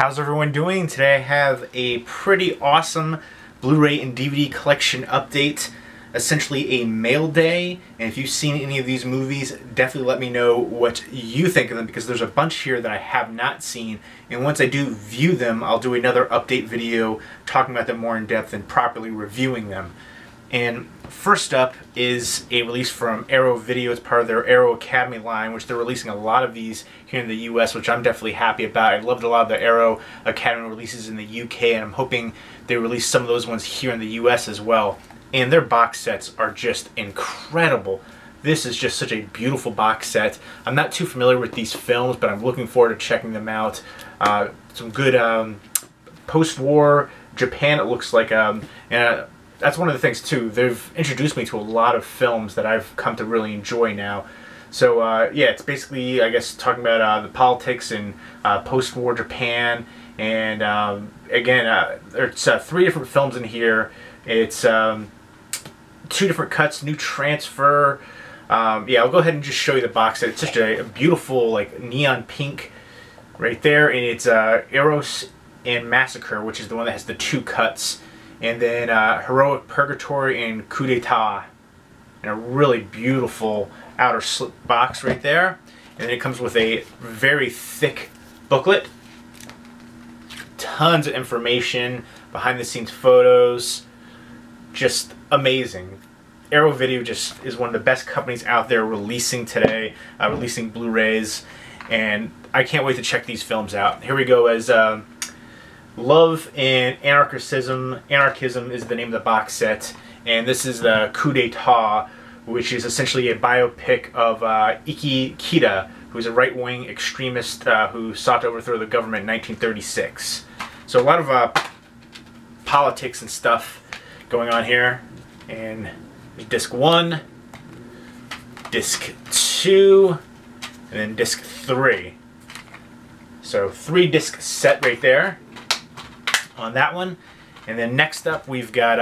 How's everyone doing? Today I have a pretty awesome Blu-ray and DVD collection update. Essentially a mail day, and if you've seen any of these movies, definitely let me know what you think of them, because there's a bunch here that I have not seen, and once I do view them, I'll do another update video talking about them more in depth and properly reviewing them. And first up is a release from Arrow Video. It's part of their Arrow Academy line, which they're releasing a lot of these here in the US, which I'm definitely happy about. I loved a lot of the Arrow Academy releases in the UK, and I'm hoping they release some of those ones here in the US as well. And their box sets are just incredible. This is just such a beautiful box set. I'm not too familiar with these films, but I'm looking forward to checking them out. Some good post-war Japan, it looks like. And that's one of the things too. They've introduced me to a lot of films that I've come to really enjoy now. So yeah, it's basically, I guess, talking about the politics in post-war Japan. And again, there's 3 different films in here. It's 2 different cuts, new transfer. Yeah, I'll go ahead and just show you the box set. It's just a beautiful, like, neon pink right there, and it's Eros and Massacre, which is the one that has the 2 cuts, and then Heroic Purgatory and Coup d'etat, and a really beautiful outer slip box right there. And then it comes with a very thick booklet, tons of information, behind the scenes photos. Just amazing. Arrow Video just is one of the best companies out there releasing today, releasing Blu-rays, and I can't wait to check these films out. Here we go. As Love and Anarchism is the name of the box set, and this is the Coup d'etat, which is essentially a biopic of Iki Kita, who's a right-wing extremist who sought to overthrow the government in 1936. So a lot of politics and stuff going on here. And disc 1, disc 2, and then disc 3. So 3 disc set right there on that one. And then next up we've got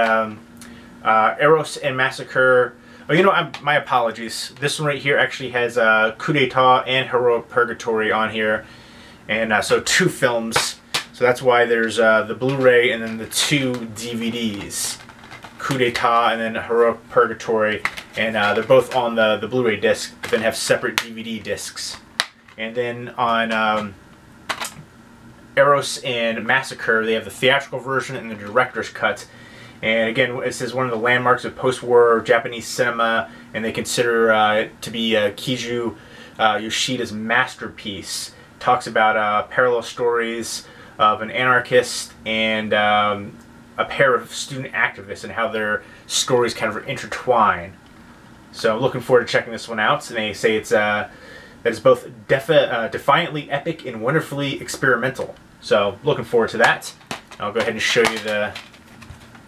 Eros and Massacre. Oh, you know, my apologies. This one right here actually has Coup d'etat and Heroic Purgatory on here. And so 2 films. So that's why there's the Blu-ray and then the 2 DVDs. Coup d'etat and then Heroic Purgatory, and they're both on the Blu-ray disc, but then have separate DVD discs. And then on Eros and Massacre, they have the theatrical version and the director's cut. And again, this is one of the landmarks of post-war Japanese cinema, and they consider it to be Kizu Yoshida's masterpiece. Talks about parallel stories of an anarchist and a pair of student activists and how their stories kind of intertwine. So I'm looking forward to checking this one out. And they say it's that it's both defiantly epic and wonderfully experimental. So looking forward to that. I'll go ahead and show you the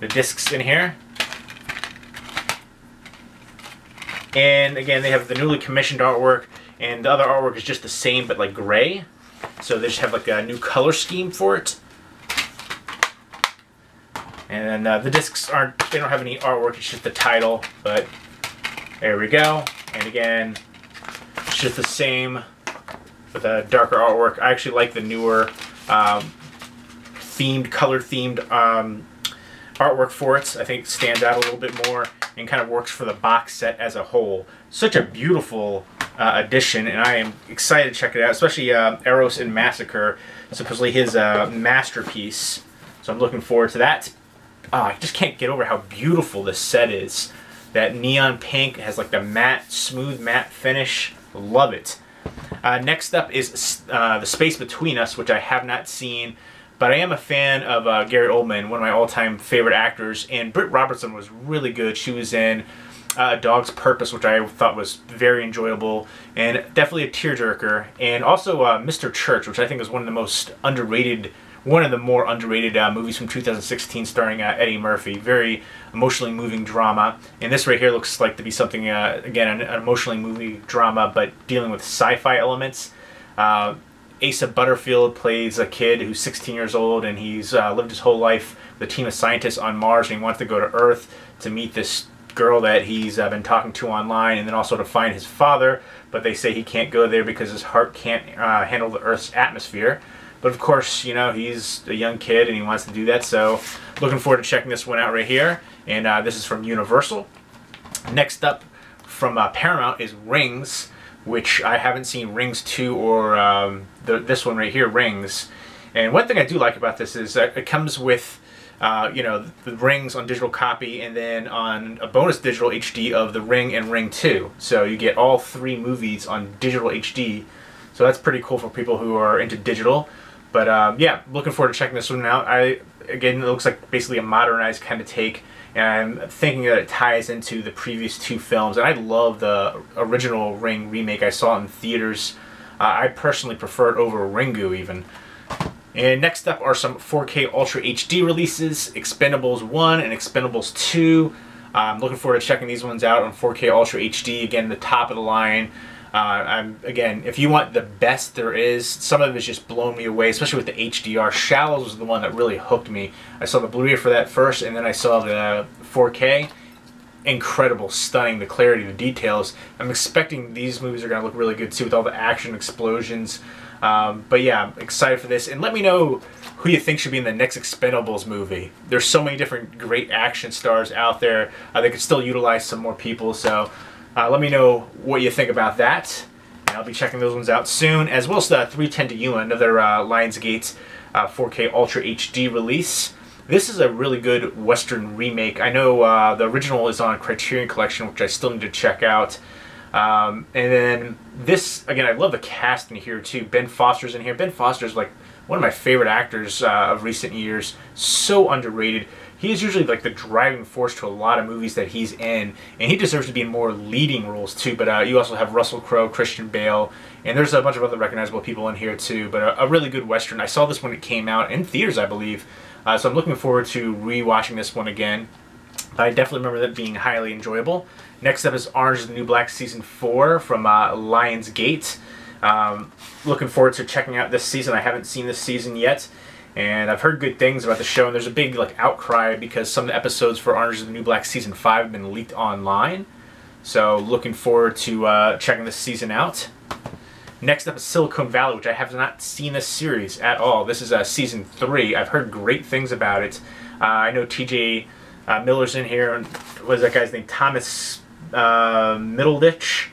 discs in here. And again, they have the newly commissioned artwork, and the other artwork is just the same but like gray. So they just have like a new color scheme for it. And then the discs they don't have any artwork, it's just the title, but there we go. And again, it's just the same with a darker artwork. I actually like the newer colored themed artwork for it. I think it stands out a little bit more and kind of works for the box set as a whole. Such a beautiful edition, and I am excited to check it out, especially Eros and Massacre, supposedly his masterpiece. So I'm looking forward to that. I just can't get over how beautiful this set is. That neon pink has like the matte, smooth matte finish. Love it. Next up is The Space Between Us, which I have not seen, but I am a fan of Gary Oldman, one of my all-time favorite actors, and Britt Robertson was really good. She was in A Dog's Purpose, which I thought was very enjoyable, and definitely a tearjerker. And also Mr. Church, which I think is one of the most underrated, one of the more underrated movies from 2016, starring Eddie Murphy. Very emotionally moving drama. And this right here looks like to be something, again, an emotionally moving drama, but dealing with sci-fi elements. Asa Butterfield plays a kid who's 16 years old, and he's lived his whole life with a team of scientists on Mars, and he wants to go to Earth to meet this girl that he's been talking to online, and then also to find his father, but they say he can't go there because his heart can't handle the Earth's atmosphere. But of course, you know, he's a young kid and he wants to do that. So looking forward to checking this one out right here. And this is from Universal. Next up from Paramount is Rings, which I haven't seen Rings 2 or this one right here, Rings. And one thing I do like about this is that it comes with you know, the Rings on digital copy, and then on a bonus digital HD of The Ring and Ring 2. So you get all 3 movies on digital HD. So that's pretty cool for people who are into digital. But yeah, looking forward to checking this one out. Again, it looks like basically a modernized kind of take, and I'm thinking that it ties into the previous 2 films. And I love the original Ring remake. I saw it in theaters. I personally prefer it over Ringu even. And next up are some 4K Ultra HD releases, Expendables 1 and Expendables 2. I'm looking forward to checking these ones out on 4K Ultra HD. Again, the top of the line. Again, if you want the best there is, some of it has just blown me away, especially with the HDR. Shallows was the one that really hooked me. I saw the Blu-ray for that first, and then I saw the 4K. Incredible, stunning, the clarity, the details. I'm expecting these movies are going to look really good too, with all the action, explosions. But yeah, I'm excited for this. And let me know who you think should be in the next Expendables movie. There's so many different great action stars out there. They could still utilize some more people. So let me know what you think about that. And I'll be checking those ones out soon. As well as the 310 to Yuma, another Lionsgate 4K Ultra HD release. This is a really good Western remake. I know the original is on Criterion Collection, which I still need to check out. And then this, again, I love the casting here too. Ben Foster's in here. Ben Foster's like one of my favorite actors of recent years. So underrated. He is usually like the driving force to a lot of movies that he's in, and he deserves to be in more leading roles too. But you also have Russell Crowe, Christian Bale, and there's a bunch of other recognizable people in here too. But a really good Western. I saw this when it came out in theaters, I believe. So I'm looking forward to re-watching this one again. I definitely remember that being highly enjoyable. Next up is Orange is the New Black Season 4 from Lionsgate. Looking forward to checking out this season. I haven't seen this season yet, and I've heard good things about the show, and there's a big like outcry because some of the episodes for Orange is the New Black Season 5 have been leaked online. So looking forward to checking this season out. Next up is Silicon Valley, which I have not seen this series at all. This is Season 3. I've heard great things about it. I know TJ Miller's in here. What is that guy's name? Thomas Middleditch.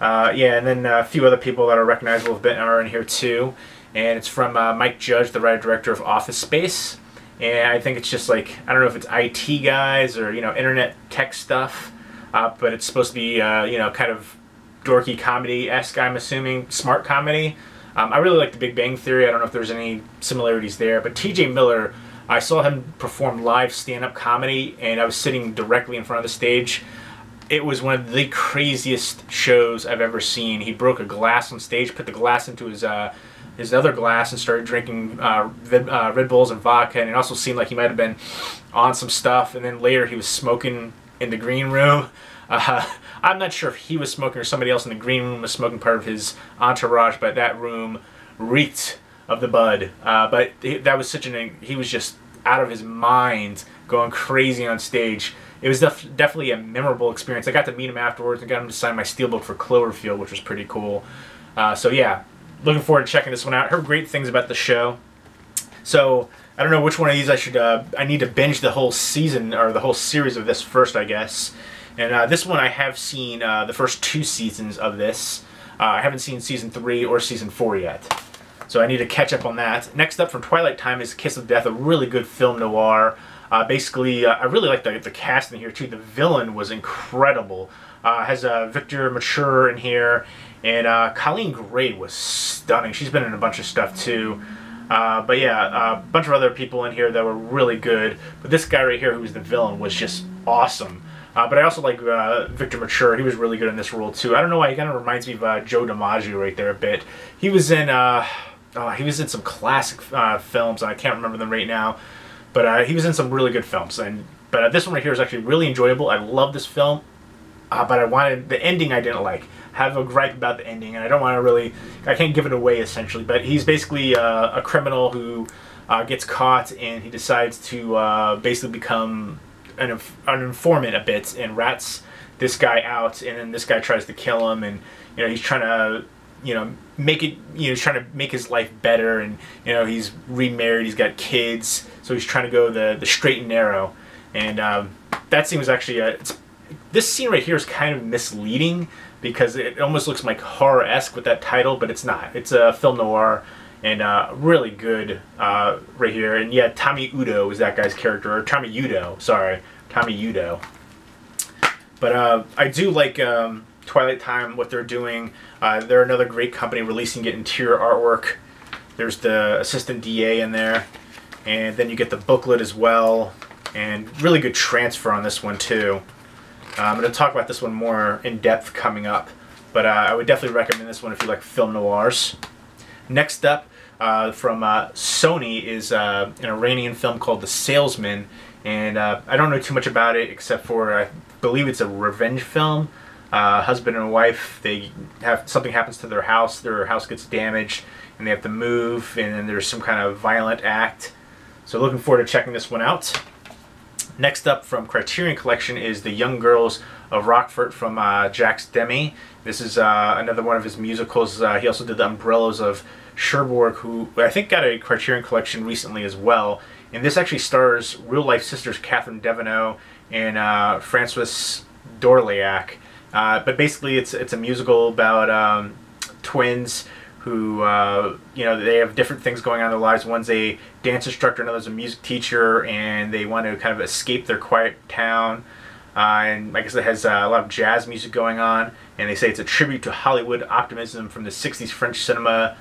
Yeah, and then a few other people that are recognizable are in here too. And it's from Mike Judge, the writer-director of Office Space. And I think it's just like, I don't know if it's IT guys or, you know, internet tech stuff. But it's supposed to be, you know, kind of dorky comedy-esque, I'm assuming. Smart comedy. I really like The Big Bang Theory. I don't know if there's any similarities there. But TJ Miller, I saw him perform live stand-up comedy, and I was sitting directly in front of the stage. It was one of the craziest shows I've ever seen. He broke a glass on stage, put the glass into his other glass, and started drinking Red Bulls and vodka, and it also seemed like he might have been on some stuff. And then later he was smoking in the green room. I'm not sure if he was smoking or somebody else in the green room was smoking, part of his entourage, but that room reeked of the bud. But that was he was just out of his mind, going crazy on stage. It was definitely a memorable experience. I got to meet him afterwards and got him to sign my steelbook for Cloverfield, which was pretty cool. So yeah, looking forward to checking this one out. Heard great things about the show. So I don't know which one of these I should. I need to binge the whole season or the whole series of this first, I guess. And this one I have seen the first 2 seasons of this. I haven't seen Season 3 or Season 4 yet. So I need to catch up on that. Next up from Twilight Time is Kiss of Death, a really good film noir. Basically, I really like the cast in here too. The villain was incredible. Has Victor Mature in here, and Colleen Gray was stunning. She's been in a bunch of stuff too. But yeah, a bunch of other people in here that were really good. But this guy right here, who was the villain, was just awesome. But I also like Victor Mature. He was really good in this role too. I don't know why, he kind of reminds me of Joe DiMaggio right there a bit. He was in some classic films, and I can't remember them right now. But he was in some really good films. But this one right here is actually really enjoyable. I love this film. But the ending I didn't like. I have a gripe about the ending, and I don't want to really, I can't give it away essentially. But he's basically a criminal who gets caught, and he decides to basically become an informant a bit, and rats this guy out, and then this guy tries to kill him, and you know, he's trying to you know, make it, you know, he's trying to make his life better, and you know, he's remarried, he's got kids, so he's trying to go the straight and narrow. And that scene was actually this scene right here is kind of misleading because it almost looks like horror-esque with that title, but it's not. It's a film noir, and really good right here. And yeah, Tommy Udo is that guy's character, or Tommy Udo, sorry, Tommy Udo. But I do like Twilight Time, what they're doing. They're another great company releasing it interior artwork. There's the assistant DA in there, and then you get the booklet as well, and really good transfer on this one too. I'm going to talk about this one more in depth coming up, but I would definitely recommend this one if you like film noirs. Next up from Sony is an Iranian film called The Salesman, and I don't know too much about it except for I believe it's a revenge film. Husband and wife, they have something happens to their house gets damaged, and they have to move, and then there's some kind of violent act. So looking forward to checking this one out. Next up from Criterion Collection is The Young Girls of Rochefort from Jacques Demy. This is another one of his musicals. He also did The Umbrellas of Cherbourg, who I think got a Criterion Collection recently as well. And this actually stars real-life sisters Catherine Devenot and Francois Dorléac. But basically it's a musical about twins who, you know, they have different things going on in their lives. One's a dance instructor, another's a music teacher, and they want to kind of escape their quiet town. And I guess it has a lot of jazz music going on, and they say it's a tribute to Hollywood optimism from the 60s French cinema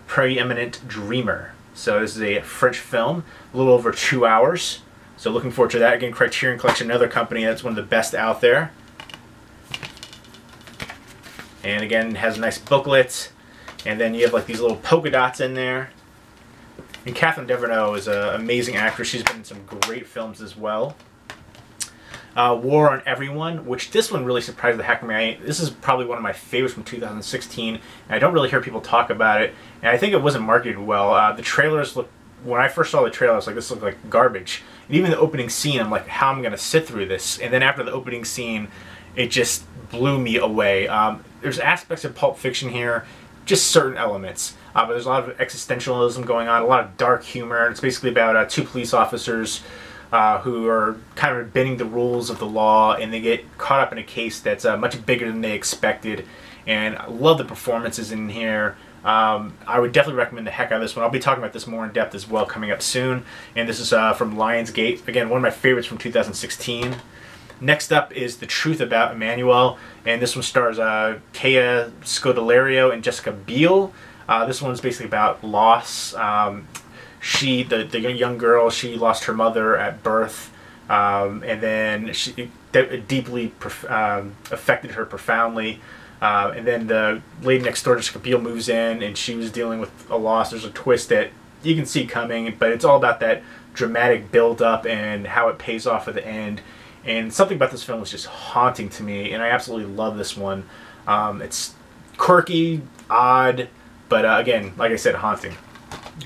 preeminent dreamer. So this is a French film, a little over 2 hours. So looking forward to that. Again, Criterion Collection, another company that's one of the best out there. And again, it has a nice booklet. And then you have like these little polka dots in there. And Catherine Devenot is an amazing actress. She's been in some great films as well. War on Everyone, which this one really surprised the heck out of me. This is probably one of my favorites from 2016. And I don't really hear people talk about it. And I think it wasn't marketed well. The trailers look, when I first saw the trailer, I was like, this looks like garbage. And even the opening scene, I'm like, how am I going to sit through this? And then after the opening scene, it just blew me away. There's aspects of Pulp Fiction here, just certain elements. But there's a lot of existentialism going on, a lot of dark humor. It's basically about two police officers who are kind of bending the rules of the law, and they get caught up in a case that's much bigger than they expected. And I love the performances in here. I would definitely recommend the heck out of this one. I'll be talking about this more in depth as well coming up soon. And this is from Lionsgate. Again, one of my favorites from 2016. Next up is The Truth About Emmanuel, and this one stars Kea Scodelario and Jessica Biel. This one's basically about loss. The young girl, she lost her mother at birth, and then it deeply affected her profoundly. And then the lady next door, Jessica Biel, moves in, and she was dealing with a loss. There's a twist that you can see coming, but it's all about that dramatic build-up and how it pays off at the end. And something about this film was just haunting to me, and I absolutely love this one. It's quirky, odd, but again, like I said, haunting.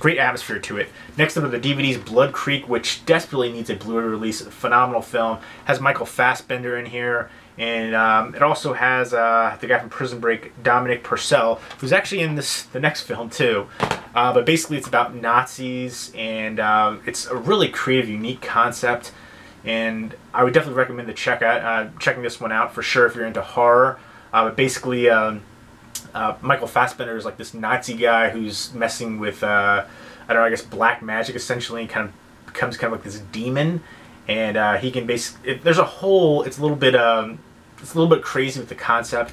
Great atmosphere to it. Next up are the DVDs, Blood Creek, which desperately needs a Blu-ray release. A phenomenal film. Has Michael Fassbender in here, and it also has the guy from Prison Break, Dominic Purcell, who's actually in the next film too. But basically, it's about Nazis, and it's a really creative, unique concept. And I would definitely recommend checking this one out for sure if you're into horror. But basically, Michael Fassbender is like this Nazi guy who's messing with, I don't know, I guess black magic essentially, and kind of becomes kind of like this demon. And he can basically, there's a whole, it's a little bit crazy with the concept.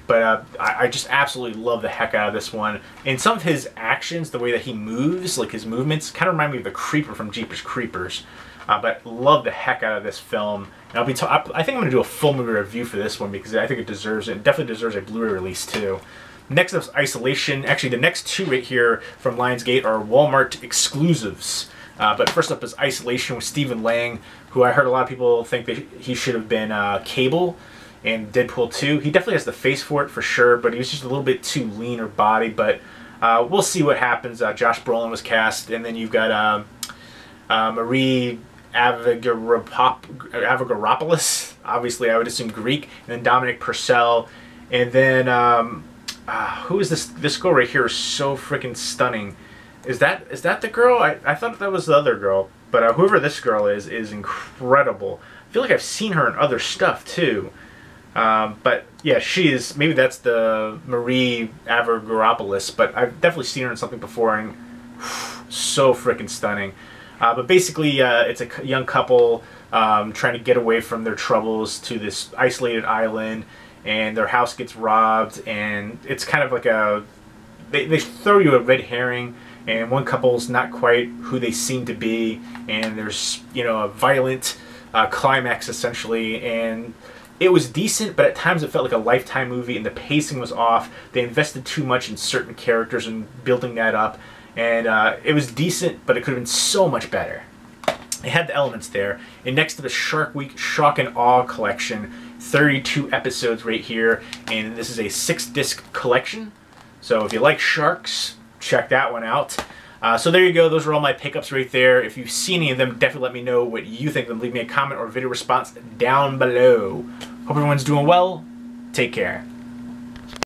But I just absolutely love the heck out of this one. And some of his actions, the way that he moves, like his movements, kind of remind me of the Creeper from Jeepers Creepers. But love the heck out of this film. And I think I'm going to do a full movie review for this one because I think it deserves it. It definitely deserves a Blu-ray release too. Next up is Isolation. Actually, the next two right here from Lionsgate are Walmart exclusives. But first up is Isolation with Stephen Lang, who I heard a lot of people think that he should have been Cable in Deadpool 2. He definitely has the face for it for sure, but he was just a little bit too lean or body. But we'll see what happens. Josh Brolin was cast, and then you've got Marie Avogaropoulos, obviously I would assume Greek, and then Dominic Purcell, and then Who is this? This girl right here is so freaking stunning. Is that the girl? I thought that was the other girl, but whoever this girl is incredible. I feel like I've seen her in other stuff too. But yeah, she is. Maybe that's the Marie Avgeropoulos, but I've definitely seen her in something before, and so freaking stunning. But basically, it's a young couple trying to get away from their troubles to this isolated island, and their house gets robbed, and it's kind of like they throw you a red herring, and one couple's not quite who they seem to be, and there's, you know, a violent climax essentially, and it was decent, but at times it felt like a Lifetime movie, and the pacing was off. They invested too much in certain characters and building that up, and it was decent, but it could have been so much better. It had the elements there. And next to the Shark Week Shock and Awe collection, 32 episodes right here, and this is a 6-disc collection. So if you like sharks, check that one out. So there you go. Those are all my pickups right there. If you've seen any of them, definitely let me know what you think of them. Leave me a comment or video response down below. Hope everyone's doing well. Take care.